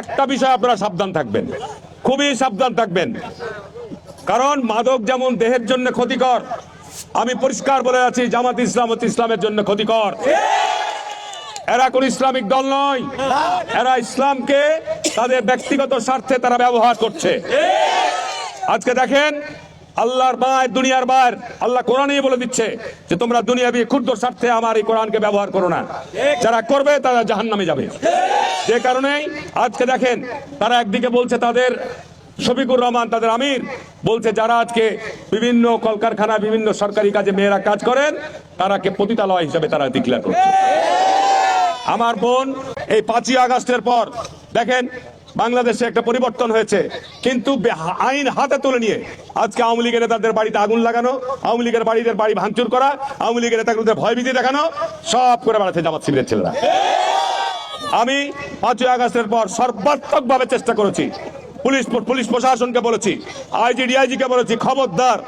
একটা বিষয় আপনারা সাবধান থাকবেন, খুবই সাবধান থাকবেন, কারণ মাদক যেমন দেহের জন্য ক্ষতিকর, আমি পরিষ্কার বলে আছি জামাত ইসলাম হচ্ছে ইসলামের জন্য ক্ষতিকর। এরা কোন ইসলামিক দল নয়, এরা ইসলামকে তাদের ব্যক্তিগত স্বার্থে তারা ব্যবহার করছে। আজকে দেখেন আল্লাহর বাইর, দুনিয়ার বাইর, আল্লাহ কোরআনেই বলে দিচ্ছে যে তোমরা দুনিয়াবি ক্ষুদ্র স্বার্থে আমার এই কোরআনকে ব্যবহার করো না, যারা করবে তারা জাহান্নামে যাবে। যে কারণেই আজকে দেখেন তারা একদিকে বলছে তাদের শফিকুর রহমান তাদের আমির বলছে যারা আজকে বিভিন্ন কলকারখানা বিভিন্ন সরকারি কাজে মেয়েরা কাজ করেন তারাকে পতিতালয় হিসেবে তারা ডিক্লেয়ার করছে। আমার বোন এই 5ই আগস্টের পর দেখেন বাংলাদেশে একটা পরিবর্তন হয়েছে, কিন্তু আইন হাতে তুলে নিয়ে আজকে আওয়ামী লীগের নেতাদের বাড়িতে আগুন লাগানো, আওয়ামী লীগের বাড়িদের বাড়ি ভাঙচুর করা, আওয়ামী লীগের নেতাদের ভয়ভীতি দেখানো সব করে বেড়াচ্ছে জামাত শিবিরের ছেলেরা। আমি 5ই আগস্টের পর সর্বাত্মকভাবে চেষ্টা করেছি, পুলিশ প্রশাসনকে বলেছি, আইজি ডিআইজি কে বলেছি, খবরদার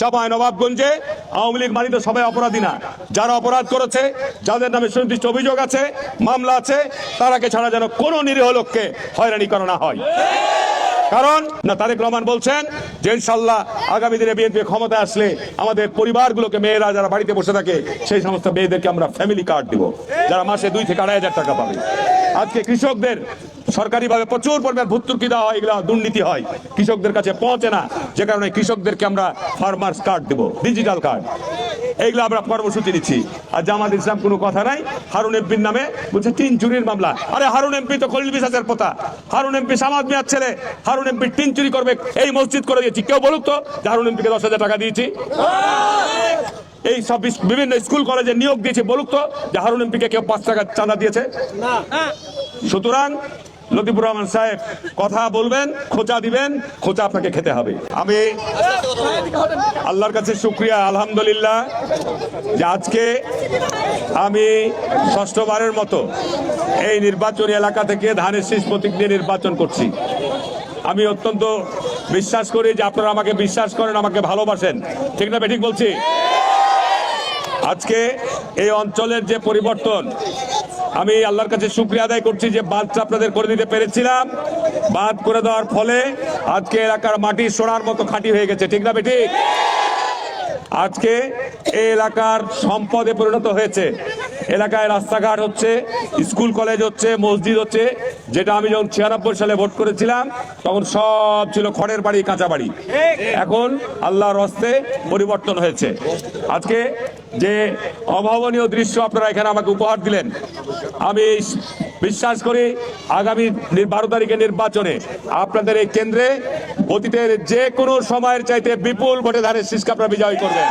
চাঁপাই নবাবগঞ্জে আওয়ামী লীগ মানিত সবাই অপরাধী না, যারা অপরাধ করেছে, যাদের নামে সুনির্দিষ্ট অভিযোগ আছে, মামলা আছে, তারাকে ছাড়া যেন কোনো নিরীহ লোককে হয়রানি করা না হয়। কারণ না তারেক রহমান বলছেন যে ইনশাল্লাহ আগামী দিনে বিএনপি ক্ষমতায় আসলে আমাদের পরিবারগুলোকে, মেয়েরা যারা বাড়িতে বসে থাকে সেই সমস্ত মেয়েদেরকে আমরা ফ্যামিলি কার্ড দিব, যারা মাসে 2 থেকে 2.5 হাজার টাকা পাবে। আজকে কৃষকদের সরকারিভাবে প্রচুর পরিমাণ ভর্তুকি দেওয়া হয়, এগুলো দুর্নীতি হয়, কৃষকদের কাছে পৌঁছে না, যে কারণে কৃষকদেরকে আমরা ফার্মার্স কার্ড দেব, ডিজিটাল কার্ড, এইগুলো আমরা কর্মসূচি নিচ্ছি। আর জামাত ইসলাম কোনো কথা নাই, হারুন এমপির নামে বলছে 3 চুরির মামলা। আরে হারুন এমপি তো খলিল বিশ্বাসের পোতা, হারুন এমপি সামাদ মিয়ার ছেলে, হারুন এমপি 3 চুরি করবে এই মসজিদ করে দিয়েছি, কেউ বলুক তো যে হারুন এমপিকে 10,000 টাকা দিয়েছি, এই সব বিভিন্ন স্কুল কলেজে নিয়োগ দিয়েছে, বলুক তো যে হারুন এমপিকে কেউ 5 টাকা চাঁদা দিয়েছে। সুতরাং লতিফুর রহমান সাহেব কথা বলবেন, খোঁচা দিবেন, খোঁচা আপনাকে খেতে হবে। আমি আল্লাহর কাছে শুকরিয়া আলহামদুলিল্লাহ যে আজকে আমি 6ষ্ঠবারের মতো এই নির্বাচনী এলাকা থেকে ধানের শীষ প্রতীক নিয়ে নির্বাচন করছি। আমি অত্যন্ত বিশ্বাস করি যে আপনারা আমাকে বিশ্বাস করেন, আমাকে ভালোবাসেন, ঠিক না ঠিক বলছি? আজকে এই অঞ্চলের যে পরিবর্তন, আমি আল্লাহর কাছে শুকরিয়া আদায় করছি যে বাঁধটা আপনাদের করে দিতে পেরেছিলাম, বাঁধ করে দেওয়ার ফলে আজকে এলাকার মাটি সোনার মতো খাঁটি হয়ে গেছে, ঠিক না ঠিক? আজকে এই এলাকার সম্পদে পরিণত হয়েছে, এলাকায় রাস্তাঘাট হচ্ছে, স্কুল কলেজ হচ্ছে, মসজিদ হচ্ছে, যেটা আমি যখন 96 সালে ভোট করেছিলাম তখন সব ছিল খড়ের বাড়ি, কাঁচা বাড়ি, এখন আল্লাহর হস্তে পরিবর্তন হয়েছে। আজকে যে অভাবনীয় দৃশ্য আপনারা এখানে আমাকে উপহার দিলেন, আমি বিশ্বাস করি আগামী 12 তারিখের নির্বাচনে আপনাদের এই কেন্দ্রে অতীতের যে কোনো সময়ের চাইতে বিপুল ভোটে ধানের শীষকে আপনারা বিজয় করবেন।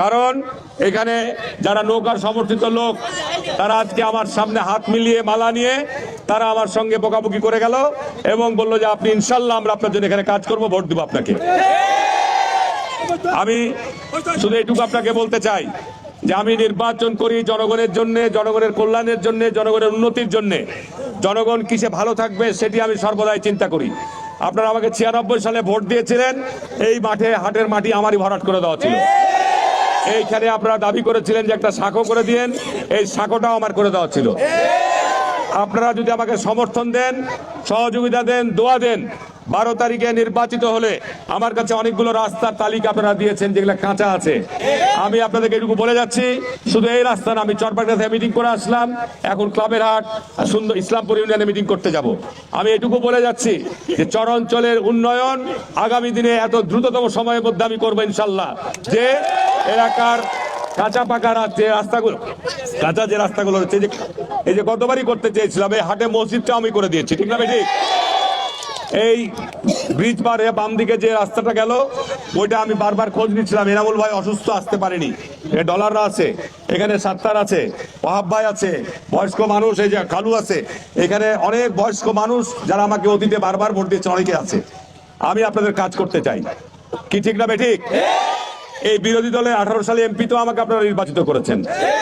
কারণ এখানে যারা নৌকার সমর্থিত লোক তারা আজকে আমার সামনে হাত মিলিয়ে মালা নিয়ে তারা আমার সঙ্গে বকাবকি করে গেল এবং বলল যে আপনি ইনশাল্লাহ আমরা আপনার জন্য এখানে কাজ করব, ভোট দিব আপনাকে। আমি শুধু এটুকু আপনাকে বলতে চাই যে আমি নির্বাচন করি জনগণের জন্য, জনগণের কল্যাণের জন্য, জনগণের উন্নতির জন্য। জনগণ কিসে ভালো থাকবে সেটি আমি সর্বদাই চিন্তা করি। আপনারা আমাকে 96 সালে ভোট দিয়েছিলেন, এই মাঠে হাটের মাটি আমারই ভরাট করে দেওয়া ছিল, এইখানে আপনারা দাবি করেছিলেন যে একটা সাঁকো করে দিয়েন, এই সাঁকোটাও আমার করে দেওয়া ছিল। আপনারা যদি আমাকে সমর্থন দেন, সহযোগিতা দেন, দোয়া দেন, 12 তারিখে নির্বাচিত হলে আমার কাছে অনেকগুলো রাস্তার তালিকা আপনারা দিয়েছেন যেগুলো কাঁচা আছে। আমি আপনাদেরকে এটুকু বলে যাচ্ছি, শুধু এই রাস্তা না, আমি চরপাটা থেকে মিটিং করে আসলাম, এখন ক্লাবের হাট সুন্দর ইসলামপুর ইউনিয়নে মিটিং করতে যাব। আমি এটুকু বলে যাচ্ছি যে চর অঞ্চলের উন্নয়ন আগামী দিনে এত দ্রুততম সময়ের মধ্যে আমি করবো ইনশাল্লাহ। যে এলাকার কাঁচা পাকা যে রাস্তাগুলো, কাঁচা যে রাস্তাগুলো হচ্ছে, এই যে গতবারই করতে চেয়েছিলাম, এই হাটে মসজিদটা আমি করে দিয়েছি, ঠিক না ঠিক? এই ব্রিজ পারে বাম দিকে যে রাস্তাটা গেল ওইটা আমি বারবার খোঁজ নিচ্ছিলাম, এনামুল ভাই অসুস্থ আসতে পারেনি, ডলাররা আছে এখানে, সাত্তার আছে, ওয়াহাব ভাই আছে, বয়স্ক মানুষ এই যে কালু আছে, এখানে অনেক বয়স্ক মানুষ যারা আমাকে অতীতে বারবার ভোট দিয়েছে অনেকে আছে। আমি আপনাদের কাজ করতে চাই, কি ঠিক না ঠিক? এই বিরোধী দলে 18 সালে এমপি তো আমাকে আপনারা নির্বাচিত করেছেন,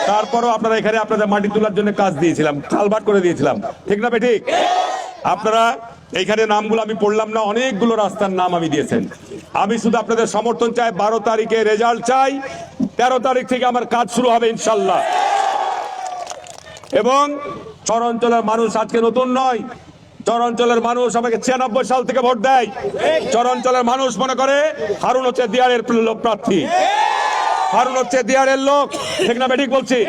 তারপরও আপনারা এখানে আপনাদের মাটি তোলার জন্য কাজ দিয়েছিলাম, কালভার্ট করে দিয়েছিলাম, ঠিক না ঠিক? আপনারা এইখানে নামগুলো আমি পড়লাম না, অনেকগুলো রাস্তার নাম আমি দিয়েছেন। আমি শুধু আপনাদের সমর্থন চাই, 12 তারিখে রেজাল্ট চাই, 13 তারিখ থেকে আমার কাজ শুরু হবে ইনশাল্লাহ। এবং চরাঞ্চলের মানুষ আজকে নতুন নয়। চরাঞ্চলের মানুষ আমাকে 96 সাল থেকে ভোট দেয়। চরাঞ্চলের মানুষ মনে করে হারুন হচ্ছে দিয়ারের প্রার্থী, হারুন হচ্ছে দিয়ারের লোক। ঠিক না বেঠিক বলছি?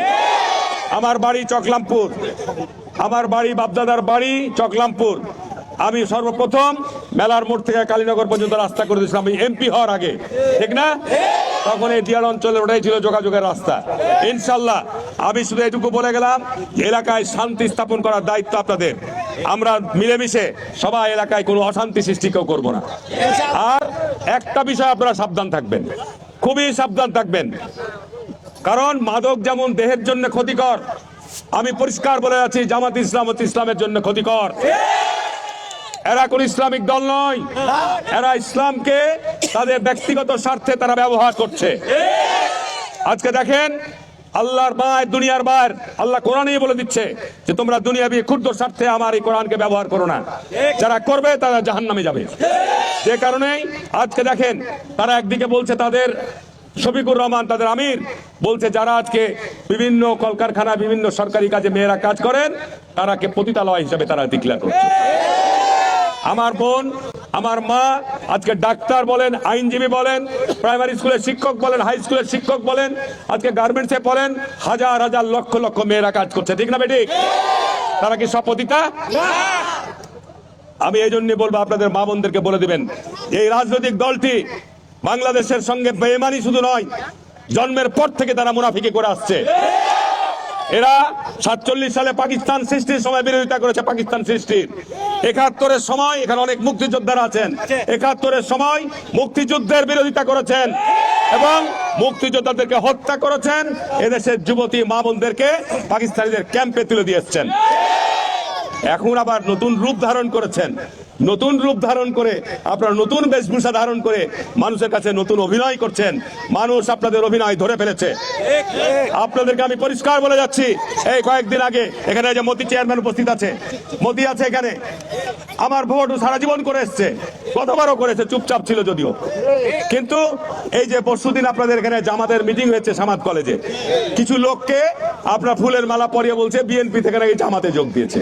আমার বাড়ি চকলামপুর, আমার বাড়ি বাপদাদার বাড়ি চকলামপুর। আমি সর্বপ্রথম মেলার মোড় থেকে কালীনগর পর্যন্ত রাস্তা করে দিয়েছিলাম আমি এমপি হওয়ার আগে, ঠিক না? তখন এই দিয়ার অঞ্চলের ওটাই ছিল যোগাযোগের রাস্তা। ইনশাল্লাহ আমি শুধু এটুকু বলে গেলাম, এলাকায় শান্তি স্থাপন করার দায়িত্ব আপনাদের। আমরা মিলেমিশে সবাই এলাকায় কোনো অশান্তি সৃষ্টি কেউ করবো না। আর একটা বিষয় আপনারা সাবধান থাকবেন, খুবই সাবধান থাকবেন, কারণ মাদক যেমন দেহের জন্য ক্ষতিকর, আমি পরিষ্কার বলে আছি জামাত ইসলাম ও ইসলামের জন্য ক্ষতিকর। এরা কোন ইসলামিক দল নয়, এরা ইসলামকে তাদের ব্যক্তিগত স্বার্থে তারা ব্যবহার করছে। আজকে দেখেন আল্লাহর মায়ের দুনিয়ার মায়ের আল্লাহ কোরআনেই বলে দিচ্ছে যে তোমরা দুনিয়াবি ক্ষুদ্র স্বার্থে আমার এই কোরআনকে ব্যবহার করো না। যারা করবে তারা জাহান্নামে যাবে। যে কারণেই আজকে দেখেন তারা একদিকে বলছে তাদের শফিকুর রহমান তাদের আমির বলছে যারা আজকে বিভিন্ন কলকারখানা বিভিন্ন সরকারি কাজে মেয়েরা কাজ করেন তারাকে পতিতালয় হিসেবে তারা ডিক্লেয়ার করছে। আমার বোন আমার মা আজকে ডাক্তার বলেন, আইনজীবী বলেন, প্রাইমারি স্কুলের শিক্ষক বলেন, হাই স্কুলের শিক্ষক বলেন, আজকে গার্মেন্টসে বলেন, হাজার হাজার লক্ষ লক্ষ মেয়েরা কাজ করছে। ঠিক না বেঠিক? তারা কি সব পতিতা? আমি এই জন্য বলবো আপনাদের মা বোনদেরকে বলে দিবেন, এই রাজনৈতিক দলটি বাংলাদেশের সঙ্গে বেঈমানি শুধু নয়, জন্মের পর থেকে তারা মুনাফিকি করে আসছে। এরা 47 সালে পাকিস্তান সৃষ্টির সময় বিরোধিতা করেছে, পাকিস্তান সৃষ্টির। 71-এর সময় এখানে অনেক মুক্তিযোদ্ধারা আছেন, 71-এর সময় মুক্তিযুদ্ধের বিরোধিতা করেছেন এবং মুক্তিযোদ্ধাদেরকে হত্যা করেছেন। এদেশের যুবতী মা বোনদেরকে পাকিস্তানিদের ক্যাম্পে তুলে দিয়ে এসেছেন। এখন আবার নতুন রূপ ধারণ করেছেন, নতুন রূপ ধারণ করে আপনারা নতুন বেশভূষা ধারণ করে মানুষের কাছে নতুন অভিনয় করছেন। মানুষ আপনাদের অভিনয় ধরে ফেলেছে। আপনাদেরকে আমি পরিষ্কার বলে যাচ্ছি, এই কয়েকদিন আগে এখানে যে মোদি চেয়ারম্যান উপস্থিত আছে, মোদি আছে এখানে, আমার ভোট সারা জীবন করে এসছে, কতবারও করেছে, চুপচাপ ছিল যদিও। কিন্তু এই যে পরশুদিন আপনাদের এখানে জামাতের মিটিং হয়েছে সামাদ কলেজে, কিছু লোককে আপনার ফুলের মালা পরিয়ে বলছে বিএনপি থেকে নাকি জামাতে যোগ দিয়েছে।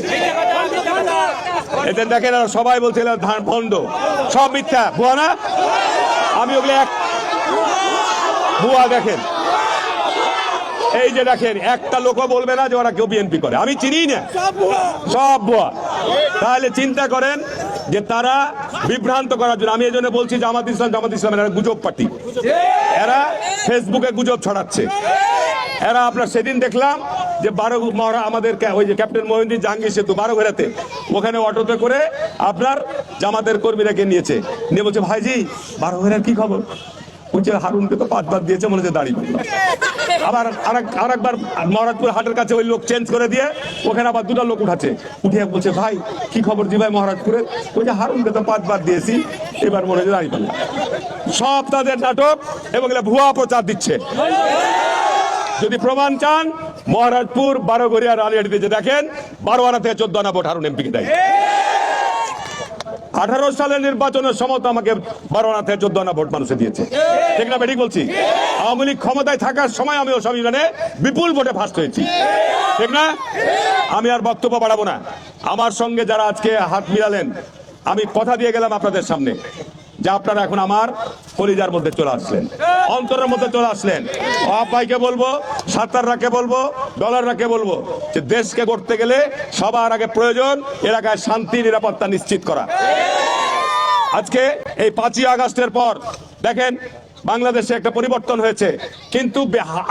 এতে দেখেন সবাই বলছে ধান ভণ্ড, সব মিথ্যা, ভুয়া না? আমি ওগুলো এক ভুয়া দেখেন, এই যে দেখেন একটা লোকও বলবে না যে ওরা কেউ বিএনপি করে, আমি চিনি না, সব ভুয়া। তাহলে চিন্তা করেন যে তারা বিভ্রান্ত করার জন্য, আমি এই জন্য বলছি জামাত ইসলামের এরা গুজব পার্টি, এরা ফেসবুকে গুজব ছড়াচ্ছে। এরা আপনার সেদিন দেখলাম যে আমাদের ওই যে ক্যাপ্টেন মহিউদ্দিন জাহাঙ্গীর সেতু বারোঘেরাতে, ওখানে অটোতে করে আপনার জামাতের কর্মীরাকে নিয়েছে, নিয়ে বলছে ভাইজি বারোঘেরার কি খবর? বলছে হারুনকে তো 5 বার দিয়েছে, মনে হচ্ছে দাঁড়িয়ে পড়লাম। আবার আরেকবার মহারাজপুর হাটের কাছে ওই লোক চেঞ্জ করে দিয়ে ওখানে আবার 2টা লোক উঠাচ্ছে, উঠিয়ে বলছে ভাই কি খবর জি ভাই মহারাজপুরে? বলছে হারুনকে তো 5 বার দিয়েছি, এবার মনে হচ্ছে দাঁড়িয়ে পড়লাম। সব তাদের নাটক এবং ভুয়া প্রচার দিচ্ছে। যদি প্রমাণ চান মহারাজপুর, বারোঘরিয়া, রালিয়াটিতে দেখেন 12 আনা থেকে 14 আনা ভোট হারুন এমপিকে দেয়। 18 সালের নির্বাচনের সময় তো আমাকে 12 আনা থেকে 14 আনা ভোট মানুষে দিয়েছে। ঠিক না বেঠিক বলছি? আওয়ামী লীগ ক্ষমতায় থাকার সময় আমি ওসব ইভেন্টে বিপুল ভোটে ফার্স্ট হয়েছি। ঠিক না? আমি আর বক্তব্য বাড়াবো না। আমার সঙ্গে যারা আজকে হাত মিলালেন, আমি কথা দিয়ে গেলাম আপনাদের সামনে যে আপনারা এখন আমার কলিজার মধ্যে চলে আসলেন, অন্তরের মধ্যে চলে আসলেন। ভাইকে বলবো, সাত্তাররাকে বলবো, ডলাররাকে বলবো যে দেশকে গড়তে গেলে সবার আগে প্রয়োজন এলাকায় শান্তি নিরাপত্তা নিশ্চিত করা। আজকে এই 5ই আগস্টের পর দেখেন বাংলাদেশে একটা পরিবর্তন হয়েছে, কিন্তু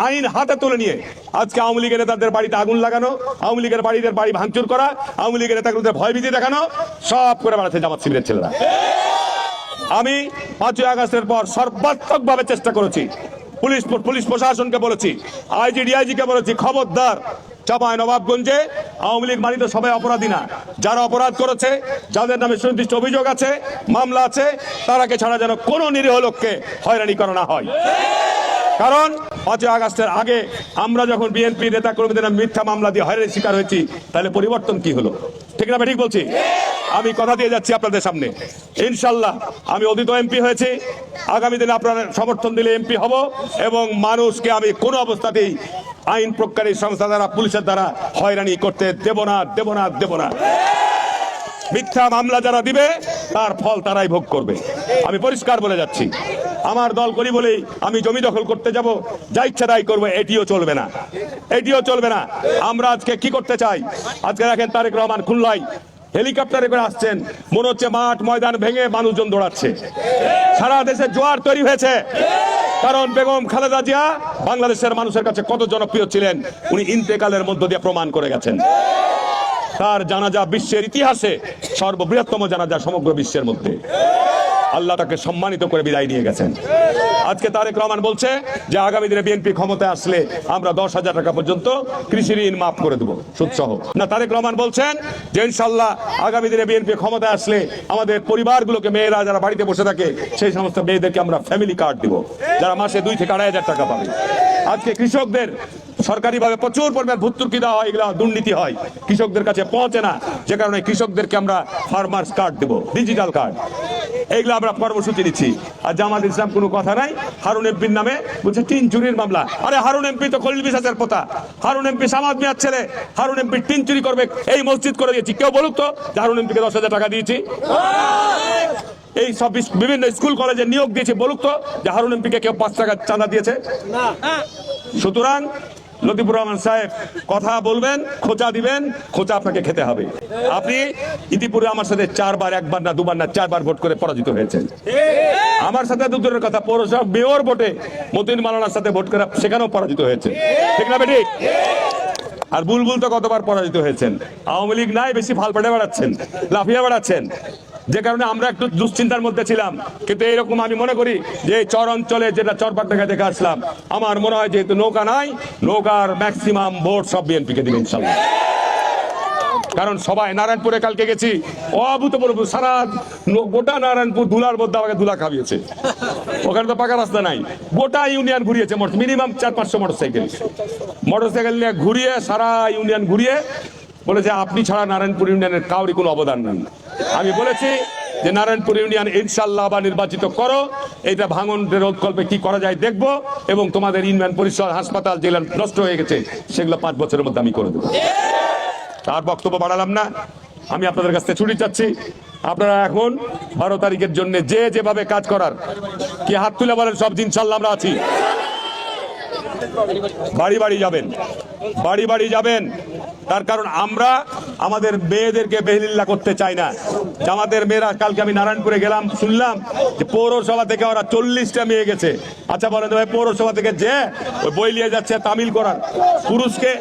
আইন হাতে তুলে নিয়ে আজকে আওয়ামী লীগের নেতাদের বাড়িতে আগুন লাগানো, আওয়ামী লীগের বাড়িদের বাড়ি ভাঙচুর করা, আওয়ামী লীগের নেতাগুলোদের ভয়ভীতি দেখানো, সব করে বেড়াচ্ছে জামাত শিবিরের ছেলেরা। আমি 5ই আগস্টের পর সর্বাত্মকভাবে চেষ্টা করেছি, পুলিশ প্রশাসনকে বলেছি, আইজি ডিআইজি কে বলেছি, খবরদার চাঁপাই নবাবগঞ্জে আওয়ামী লীগ মানিত সবাই অপরাধী না, যারা অপরাধ করেছে, যাদের নামে সুনির্দিষ্ট অভিযোগ আছে, মামলা আছে, তারাকে ছাড়া যেন কোনো নিরীহ লোককে হয়রানি করা না হয়। কারণ 5ই আগস্টের আগে আমরা যখন বিএনপি নেতা কর্মীদের মিথ্যা মামলা দিয়ে হয়রানির শিকার হয়েছি, তাহলে পরিবর্তন কি হলো? ঠিক না ঠিক বলছি? আমি কথা দিয়ে যাচ্ছি আপনাদের সামনে, ইনশাল্লাহ আমি অতীত এমপি হয়েছি, আগামী দিনে আপনারা সমর্থন দিলে এমপি হব এবং মানুষকে আমি কোনো অবস্থাতেই আইন প্রজ্ঞারী সংস্থা দ্বারা, পুলিশের দ্বারা হয়রানি করতে দেব না, দেব না, দেব না। মিথ্যা মামলা যারা দিবে তার ফল তারাই ভোগ করবে। আমি পরিষ্কার বলে যাচ্ছি, আমার দল করি বলেই আমি জমি দখল করতে যাব, যা ইচ্ছা তাই করবো, এটিও চলবে না, এটিও চলবে না। আমরা আজকে কি করতে চাই? আজকে দেখেন তারেক রহমান খুলনায় হেলিকপ্টারে করে আসছেন, মনে হচ্ছে মাঠ ময়দান ভেঙে মানুষজন দৌড়াচ্ছে। সারা দেশে জোয়ার তৈরি হয়েছে, কারণ বেগম খালেদা জিয়া বাংলাদেশের মানুষের কাছে কত জনপ্রিয় ছিলেন উনি ইন্তেকালের মধ্য দিয়ে প্রমাণ করে গেছেন। তার জানাজা বিশ্বের ইতিহাসে সর্ববৃহত্তম জানাজা সমগ্র বিশ্বের মধ্যে। আল্লাহ তাকে সম্মানিত করে বিদায় নিয়ে গেছেন। আজকে তারেক রহমান বলছে যে আগামী দিনে বিএনপি ক্ষমতায় আসলে আমরা 10,000 টাকা পর্যন্ত কৃষি ঋণ মাফ করে দেবো, সুদসহ। না, তারেক রহমান বলছেন যে ইনশাল্লাহ আগামী দিনে বিএনপি ক্ষমতায় আসলে আমাদের পরিবারগুলোকে, মেয়েরা যারা বাড়িতে বসে থাকে সেই সমস্ত মেয়েদেরকে আমরা ফ্যামিলি কার্ড দিব, যারা মাসে 2 থেকে 2,500 টাকা পাবে। আজকে কৃষকদের সরকারিভাবে প্রচুর পরিমাণ ভর্তুকি দেওয়া হয়, এগুলো দুর্নীতি হয়, কৃষকদের কাছে পৌঁছে না, যে কারণে কৃষকদেরকে আমরা ফার্মার্স কার্ড দেব, ডিজিটাল কার্ড। এইগুলো আমরা কর্মসূচি দিচ্ছি। আর জামাত ইসলাম কোনো কথা নাই, হারুন এমপির নামে বলছে টিন চুরির মামলা। আরে হারুন এমপি তো খলিল বিশ্বাসের পোতা, হারুন এমপি সামাদ মিয়ার ছেলে, হারুন এমপি টিন চুরি করবে এই মসজিদ করে দিয়েছি। কেউ বলুক তো যে হারুন এমপিকে 10,000 টাকা দিয়েছি। এই সব বিভিন্ন স্কুল কলেজে নিয়োগ দিয়েছে, বলুক তো যে হারুন এমপিকে কেউ 5 টাকা চাঁদা দিয়েছে। সুতরাং লতিফুর রহমান সাহেব কথা বলবেন, খোঁচা দিবেন, খোঁচা আপনাকে খেতে হবে। আপনি ইতিপূর্বে আমার সাথে 4 বার, 1 বার না 2 বার না 4 বার ভোট করে পরাজিত হয়েছেন। আমার সাথে দূরের কথা, পৌরসভা মেয়র ভোটে মতিন মাওলানার সাথে ভোট করে সেখানেও পরাজিত হয়েছে, ঠিক না বেটি? আর বুলবুল তো কতবার পরাজিত হয়েছেন। আওয়ামী লীগ নাই, বেশি ফাল পেটে বেড়াচ্ছেন, লাফিয়ে বেড়াচ্ছেন, যে কারণে আমরা একটু দুশ্চিন্তার মধ্যে ছিলাম। কিন্তু এইরকম আমি মনে করি যে চর অঞ্চলে যেটা চরপাট থেকে দেখে আসলাম, আমার মনে হয় যেহেতু নৌকা নাই, নৌকার ম্যাক্সিমাম ভোট সব বিএনপিকে দিবে ইনশাল্লাহ। কারণ সবাই নারায়ণপুরে কালকে গেছি, অভূতপূর্ব সারা গোটা নারায়ণপুর ধুলার মধ্যে আমাকে ধুলা খাবিয়েছে। ওখানে তো পাকা রাস্তা নাই, গোটা ইউনিয়ন ঘুরিয়েছে, মিনিমাম 400-500 মোটরসাইকেল নিয়ে ঘুরিয়ে সারা ইউনিয়ন ঘুরিয়ে বলেছে আপনি ছাড়া নারায়ণপুর ইউনিয়নের কাউরি কোনো অবদান নেই। আমি বলেছি যে নারায়ণপুর ইউনিয়ন ইনশাল্লাহ আবার নির্বাচিত করো, এটা ভাঙন রোধ কল্পে কি করা যায় দেখবো, এবং তোমাদের ইউনিয়ন পরিষদ, হাসপাতাল যেগুলো নষ্ট হয়ে গেছে সেগুলো 5 বছরের মধ্যে আমি করে দেবো। তার বক্তব্য বাড়ালাম না, আমি আপনাদের কাছ থেকে ছুটি চাচ্ছি। আপনারা এখন 12 তারিখের জন্য যে যেভাবে কাজ করার, কি হাত তুলে বলেন সব ইনশাল্লাহ আমরা আছি। বাড়ি বাড়ি যাবেন, বাড়ি বাড়ি যাবেন, তার কারণ আমরা আমাদের মেয়েদেরকে বেহলিল্লা করতে চাই না। জামাতের মেয়েরা, কালকে আমি নারায়ণপুরে গেলাম, শুনলাম যে পৌরসভা থেকে ওরা 40টা মেয়ে গেছে। আচ্ছা বলেন ভাই, পৌরসভা থেকে যে ওই বই নিয়ে যাচ্ছে তামিল করার, পুরুষকে,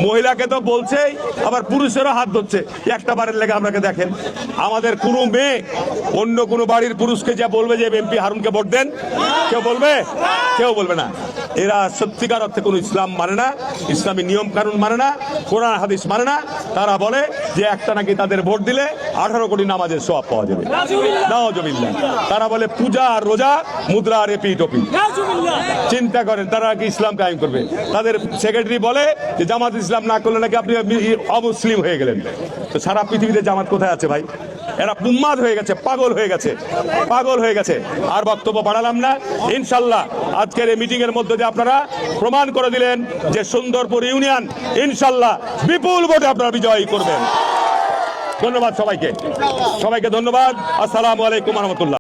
মহিলাকে তো বলছেই, আবার পুরুষেরও হাত ধরছে। একটা বারের লেগে আপনাকে দেখেন, আমাদের কোনো মেয়ে অন্য কোনো বাড়ির পুরুষকে যা বলবে যে এমপি হারুনকে ভোট দেন, কেউ বলবে? কেউ বলবে না। এরা সত্যিকার অর্থে কোনো ইসলাম মানে না, ইসলামী নিয়ম কানুন মানে না, কোরআন হাদিস মানে না। তারা বলে যে একটা নাকি তাদের ভোট দিলে 18 কোটি নামাজের সওয়াব পাওয়া যাবে। নাউজুবিল্লাহ। তারা বলে পূজা আর রোজা, মুদ্রা আর এপি টপি। চিন্তা করেন তারা কি ইসলাম কায়েম করবে? তাদের সেক্রেটারি বলে যে জামাত ইসলাম না করলে নাকি আপনি অমুসলিম হয়ে গেলেন। তো সারা পৃথিবীতে জামাত কোথায় আছে ভাই? এরা উন্মাদ হয়ে গেছে, পাগল হয়ে গেছে, পাগল হয়ে গেছে। আর বক্তব্য বাড়ালাম না। ইনশাল্লাহ আজকের এই মিটিং এর মধ্যে দিয়ে আপনারা প্রমাণ করে দিলেন যে সুন্দরপুর ইউনিয়ন ইনশাল্লাহ বিপুল ভোটে আপনারা বিজয়ী করবেন। ধন্যবাদ সবাইকে, সবাইকে ধন্যবাদ। আসসালামু আলাইকুম ওয়া রাহমাতুল্লাহ।